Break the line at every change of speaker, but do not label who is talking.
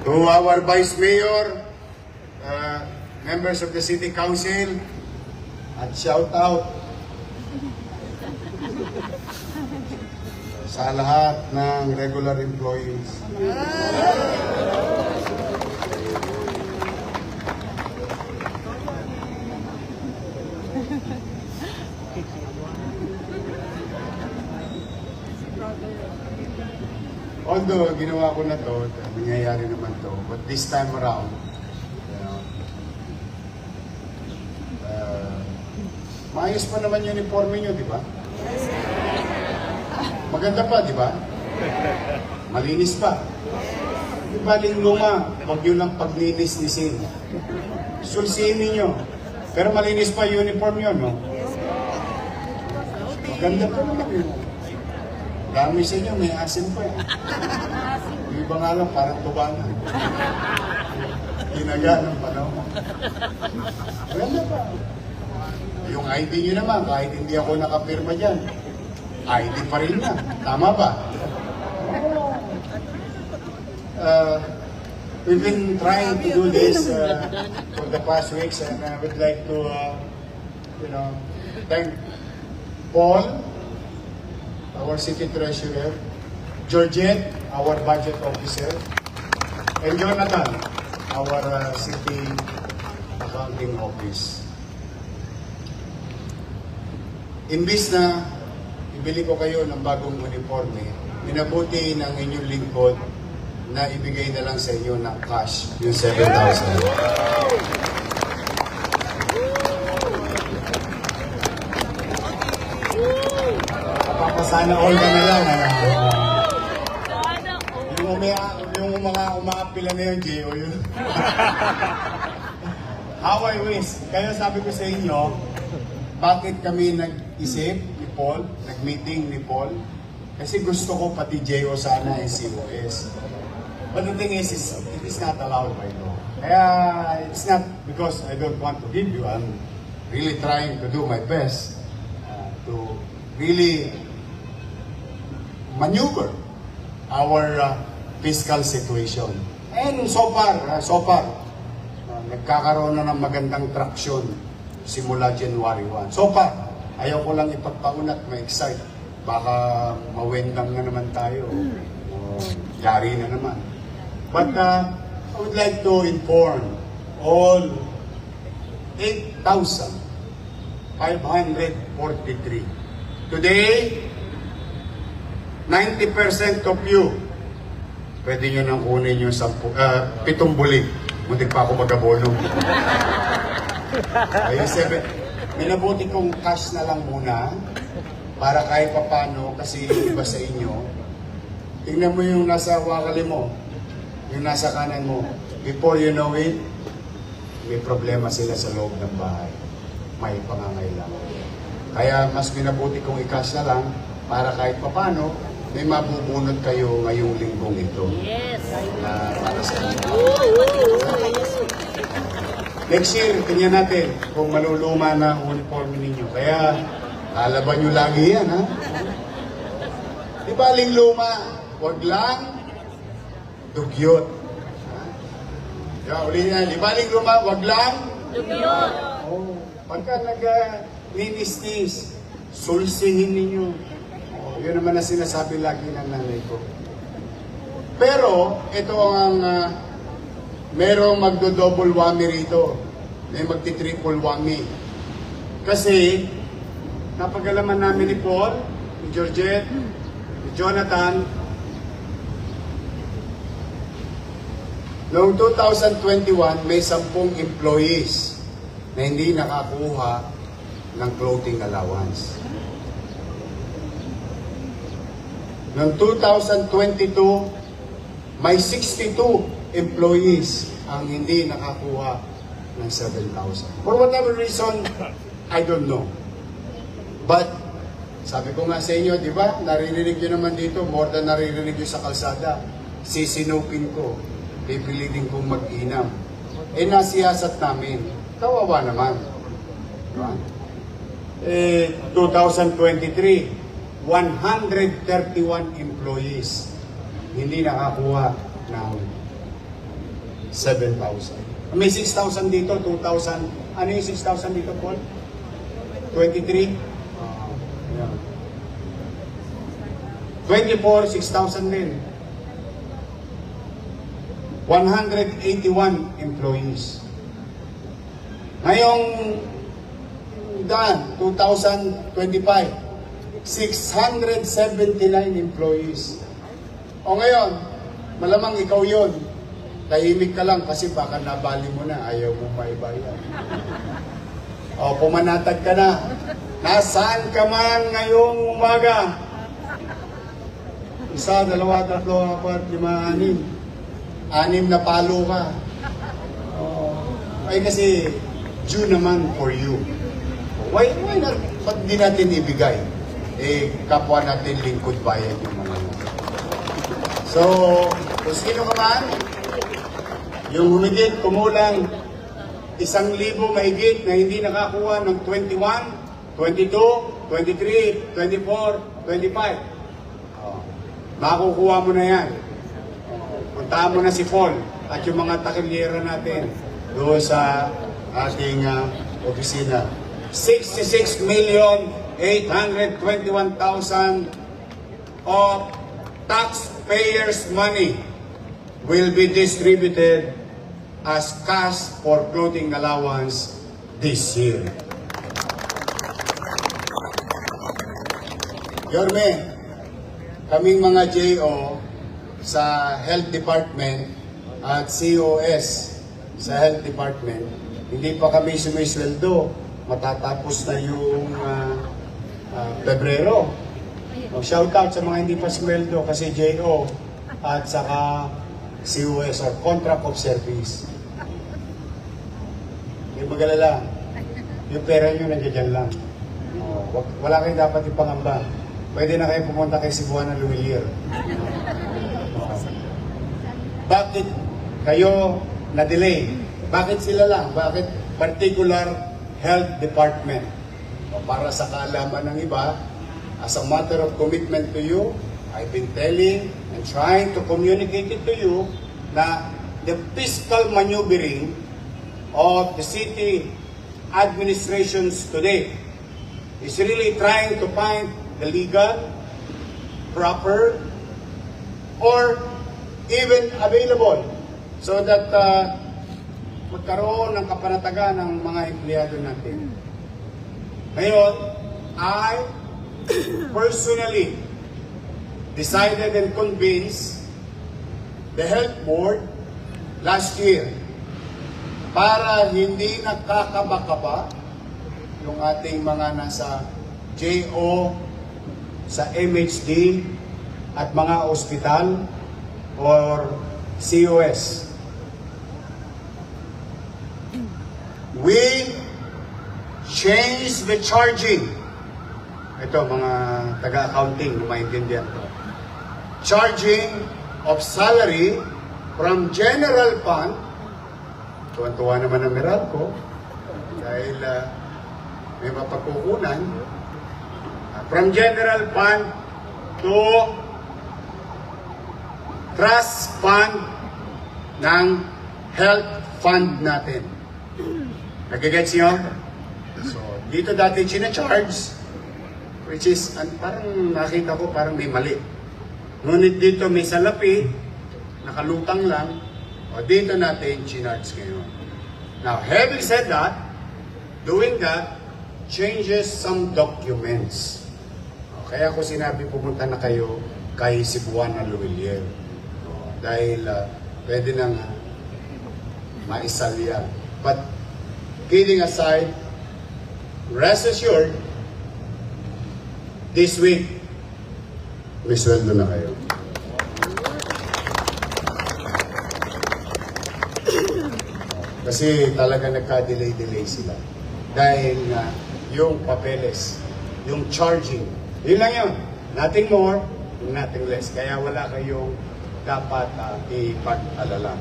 To our Vice Mayor, members of the City Council, at shout out sa lahat ng regular employees. Although ginawa ko na to, nangyayari naman to, but this time around, you know, maayos pa naman yung uniforme nyo, di ba? Maganda pa, di ba? Malinis pa. Di ba yung luma, huwag yun lang paglinis-lisin. Sulsihin ninyo. Pero malinis pa yung uniform nyo, no? Maganda pa naman yun. Dami sa inyo, may asin pa. Yung iba nga lang, parang tubangan. Tinaga ng panahon. Maganda pa. Yung ID nyo naman, kahit hindi ako nakapirma dyan, ID pa rin na. Tama ba? We've been trying to do this for the past weeks, and I would like to, thank Paul, our city treasurer, Georgette, our budget officer, and Jonathan, our city accounting office. Imbis na ibili ko kayo ng bagong uniforme, minabuti ng inyong lingkod na ibigay na lang sa inyo ng cash, yung 7,000. Sana all ka na lang. Yung mga umaapila na yun, Gio, yun. How I wish. Kaya sabi ko sa inyo, bakit kami nag-isip ni Paul, nag-meeting ni Paul? Kasi gusto ko pati Gio sana and COS. But the thing is, it is not allowed by law. Kaya it's not because I don't want to give you. I'm really trying to do my best to really maneuver our fiscal situation. And so far, nagkakaroon na ng magandang traction simula January 1. So far, ayaw ko lang ipagpaunat, ma-excite. Baka mawendang na naman tayo. Yari na naman. But I would like to inform all 8,543. Today, 90% of you, pwede nyo nang kunin yung 7 bulig. Muntik pa ako mag-abono. Ayun, 7. Minabuti kong cash na lang muna para kahit papano, kasi iba sa inyo. Tingnan mo yung nasa wakali mo, yung nasa kanan mo. Before you know it, may problema sila sa loob ng bahay. May pangangailangan. Kaya mas minabuti kong i-cash na lang para kahit papano, may mabubunot kayo ngayong linggong ito.
Yes.
Para sa inyo. Next year, tingnan natin kung maluluma na uniform ninyo. Kaya, lalaban nyo lagi yan, ha? Di ba, luma, wag lang dugyot. Uli na, di ba, luma, wag lang
Dugyot.
Oh, pagka nag-ninis-nis, sulsihin ninyo. Yun naman na sinasabi lagi ng nanay ko. Pero, ito ang merong magdo-double whammy rito. May magti-triple whammy. Kasi, napagalaman namin ni Paul, ni Georgette, ni Jonathan, noong 2021, may 10 employees na hindi nakakuha ng clothing allowance. Noong 2022, may 62 employees ang hindi nakakuha ng 7,000. For whatever reason, I don't know. But, sabi ko nga sa inyo, di ba, naririnig nyo naman dito, more than naririnig nyo sa kalsada, sisinupin ko, pipilitin kong mag-inam. Nasiyasat namin, kawawa naman. Diba? 2023, 131 employees hindi nakakuha ng 7,000. May 6,000 dito, 2,000. Ano yung 6,000 dito, Paul? 23? Yeah. 24, 6,000 din. 181 employees. Ngayong 2025, 679 employees. O ngayon, malamang ikaw yon. Tahimik ka lang kasi baka nabali mo na, ayaw mo maibayan. O pumanatag ka na. Nasaan ka man ngayong umaga? 1, 2, 3, 4, 5, 6. 6 na palo ka. Ay kasi due naman for you. Why not? Ba't di natin ibigay? Kapwa natin lingkod bayan yung mga yun. So, kung sino ka man, yung humigit, kumulang 1,000 mahigit na hindi nakakuha ng 21, 22, 23, 24, 25. Makukuha mo na yan. Puntahan mo na si Paul at yung mga takilyera natin doon sa ating opisina. 66,821,000 of taxpayers' money will be distributed as cash for clothing allowance this year. Yorme, kaming mga JO sa Health Department at COS sa Health Department, hindi pa kami sumisweldo. Matatapos na yung Pebrero. Mag-shout out sa mga hindi pa sweldo kasi JO at saka COS or Contract of Service. Hindi magalala. Yung pera nyo nandiyan lang. Wala kayong dapat ipangamba. Pwede na kayo pumunta kay Cebuana Luwilier. Bakit kayo na-delay? Bakit sila lang? Bakit particular health department? Para sa kaalaman ng iba, as a matter of commitment to you, I've been telling and trying to communicate it to you na the fiscal maneuvering of the city administrations today is really trying to find the legal, proper, or even available so that magkaroon ng kapanatagan ng mga empleyado natin. Ngayon, I personally decided and convinced the health board last year para hindi nakakaba-kaba yung ating mga nasa JO, sa MHD, at mga ospital or COS. We change the charging. Ito, mga taga-accounting, maintindihan ko. Charging of salary from general fund. Tuwan-tuwa naman ang Meralco dahil may mapagkukunan. From general fund to trust fund ng health fund natin. Nagigets nyo? So, dito dati charge, which is, parang nakita ko parang may mali. Ngunit dito may salapi, nakalutang lang, o dito natin charge ngayon. Now, having said that, doing that changes some documents. Kaya ko sinabi pumunta na kayo kay Cebuana Luwilier. Dahil pwede nang maisalya. But kidding aside, rest assured, this week, may sweldo na kayo. Kasi talaga nagka-delay sila. Dahil nga, yung papeles, yung charging, yun lang yun. Nothing more, nothing less. Kaya wala kayong dapat ipag-alala.